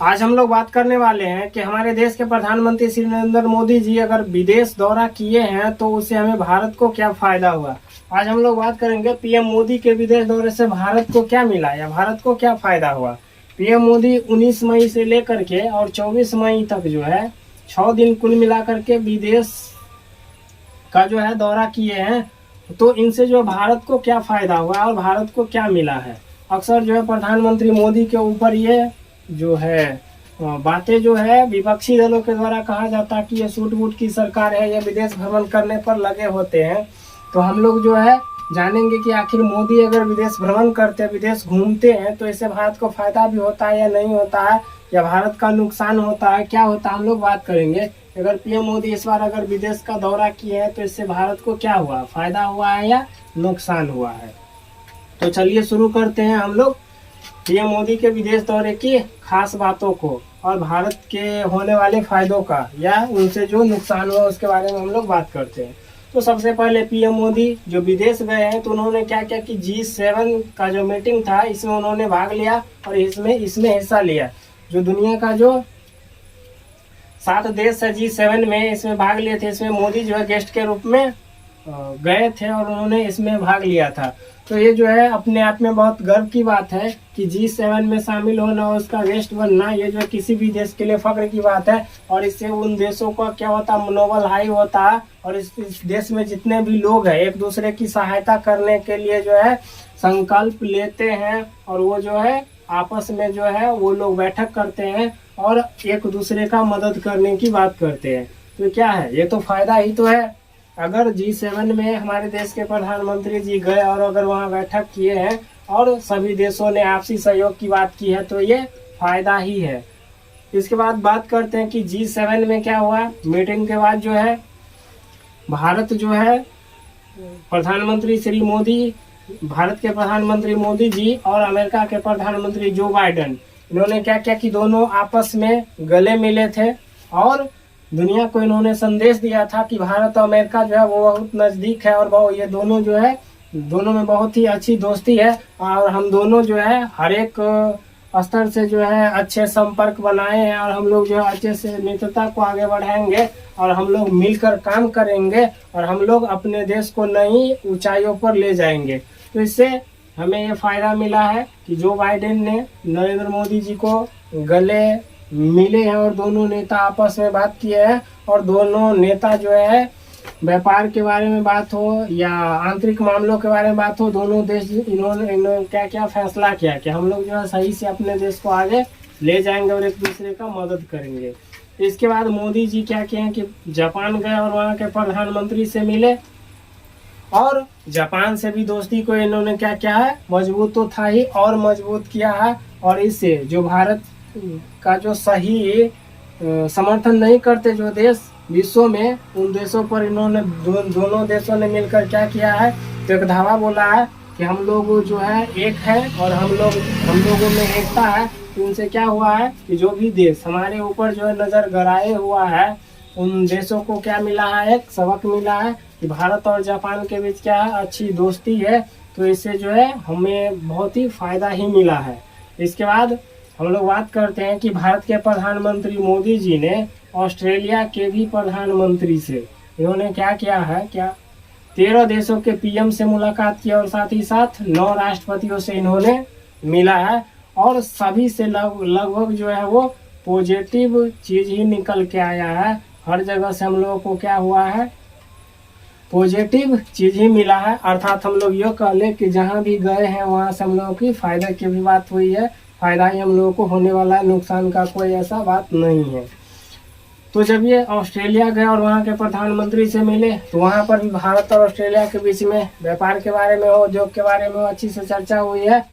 आज हम लोग बात करने वाले हैं कि हमारे देश के प्रधानमंत्री श्री नरेंद्र मोदी जी अगर विदेश दौरा किए हैं तो उससे हमें भारत को क्या फायदा हुआ। आज हम लोग बात करेंगे पीएम मोदी के विदेश दौरे से भारत को क्या मिला या भारत को क्या फायदा हुआ। पीएम मोदी 19 मई से लेकर के और 24 मई तक जो है 6 दिन कुल मिलाकर के विदेश का जो है दौरा किए हैं। तो इनसे जो भारत को क्या फायदा हुआ और भारत को क्या मिला है। अक्सर जो है प्रधानमंत्री मोदी के ऊपर ये जो है बातें जो है विपक्षी दलों के द्वारा कहा जाता है कि ये सूट बूट की सरकार है, ये विदेश भ्रमण करने पर लगे होते हैं। तो हम लोग जो है जानेंगे कि आखिर मोदी अगर विदेश भ्रमण करते हैं, विदेश घूमते हैं, तो इससे भारत को फायदा भी होता है या नहीं होता है, या भारत का नुकसान होता है, क्या होता है, हम लोग बात करेंगे। अगर पीएम मोदी इस बार अगर विदेश का दौरा किए हैं तो इससे भारत को क्या हुआ, फायदा हुआ है या नुकसान हुआ है। तो चलिए शुरू करते हैं हम लोग पीएम मोदी के विदेश दौरे की खास बातों को और भारत के होने वाले फायदों का या उनसे जो नुकसान हुआ उसके बारे में हम लोग बात करते हैं। तो सबसे पहले पीएम मोदी जो विदेश गए हैं तो उन्होंने क्या किया कि G7 का जो मीटिंग था इसमें उन्होंने भाग लिया और इसमें हिस्सा लिया। जो दुनिया का जो 7 देश है G7 में, इसमें भाग लिए थे। इसमें मोदी जो है गेस्ट के रूप में गए थे और उन्होंने इसमें भाग लिया था। तो ये जो है अपने आप में बहुत गर्व की बात है कि G7 में शामिल होना और उसका गेस्ट बनना, ये जो किसी भी देश के लिए फख्र की बात है। और इससे उन देशों का क्या होता है, मनोबल हाई होता है और इस देश में जितने भी लोग हैं एक दूसरे की सहायता करने के लिए जो है संकल्प लेते हैं और वो जो है आपस में जो है वो लोग बैठक करते हैं और एक दूसरे का मदद करने की बात करते हैं। तो क्या है, ये तो फायदा ही तो है। अगर G7 में हमारे देश के प्रधानमंत्री जी गए और अगर वहाँ बैठक किए हैं और सभी देशों ने आपसी सहयोग की बात की है तो ये फायदा ही है। इसके बाद बात करते हैं कि G7 में क्या हुआ। मीटिंग के बाद जो है भारत जो है प्रधानमंत्री श्री मोदी, भारत के प्रधानमंत्री मोदी जी और अमेरिका के प्रधानमंत्री जो बाइडेन, इन्होंने क्या किया कि दोनों आपस में गले मिले थे और दुनिया को इन्होंने संदेश दिया था कि भारत और अमेरिका जो है वो बहुत नज़दीक है और वो ये दोनों जो है दोनों में बहुत ही अच्छी दोस्ती है और हम दोनों जो है हर एक स्तर से जो है अच्छे संपर्क बनाए हैं और हम लोग जो है अच्छे से मित्रता को आगे बढ़ाएंगे और हम लोग मिलकर काम करेंगे और हम लोग अपने देश को नई ऊंचाइयों पर ले जाएंगे। तो इससे हमें ये फायदा मिला है कि जो बाइडेन ने नरेंद्र मोदी जी को गले मिले हैं और दोनों नेता आपस में बात किए हैं और दोनों नेता जो है व्यापार के बारे में बात हो या आंतरिक मामलों के बारे में बात हो, दोनों देश इन्होंने क्या क्या फैसला किया कि हम लोग जो है सही से अपने देश को आगे ले जाएंगे और एक दूसरे का मदद करेंगे। इसके बाद मोदी जी क्या किए हैं कि जापान गए और वहाँ के प्रधानमंत्री से मिले और जापान से भी दोस्ती को इन्होंने क्या किया है, मजबूत तो था ही और मजबूत किया है। और इससे जो भारत का जो सही समर्थन नहीं करते जो देश विश्व में, उन देशों पर इन्होंने दोनों देशों ने मिलकर क्या किया है, तो एक धावा बोला है कि हम लोग जो है एक है और हम लोगों में एकता है। तो उनसे क्या हुआ है कि जो भी देश हमारे ऊपर जो है नज़र गड़ाए हुआ है उन देशों को क्या मिला है, एक सबक मिला है कि भारत और जापान के बीच क्या है, अच्छी दोस्ती है। तो इससे जो है हमें बहुत ही फायदा ही मिला है। इसके बाद हम लोग बात करते हैं कि भारत के प्रधानमंत्री मोदी जी ने ऑस्ट्रेलिया के भी प्रधानमंत्री से इन्होंने क्या किया है, क्या 13 देशों के पीएम से मुलाकात की और साथ ही साथ 9 राष्ट्रपतियों से इन्होंने मिला है और सभी से लगभग जो है वो पॉजिटिव चीज ही निकल के आया है। हर जगह से हम लोगों को क्या हुआ है, पॉजिटिव चीज ही मिला है। अर्थात हम लोग ये कह ले कि जहाँ भी गए हैं वहाँ से हम लोगों की फायदा की भी बात हुई है, फायदा ही हम लोगों को होने वाला है, नुकसान का कोई ऐसा बात नहीं है। तो जब ये ऑस्ट्रेलिया गए और वहाँ के प्रधानमंत्री से मिले तो वहाँ पर भी भारत और ऑस्ट्रेलिया के बीच में व्यापार के बारे में, उद्योग के बारे में अच्छी से चर्चा हुई है।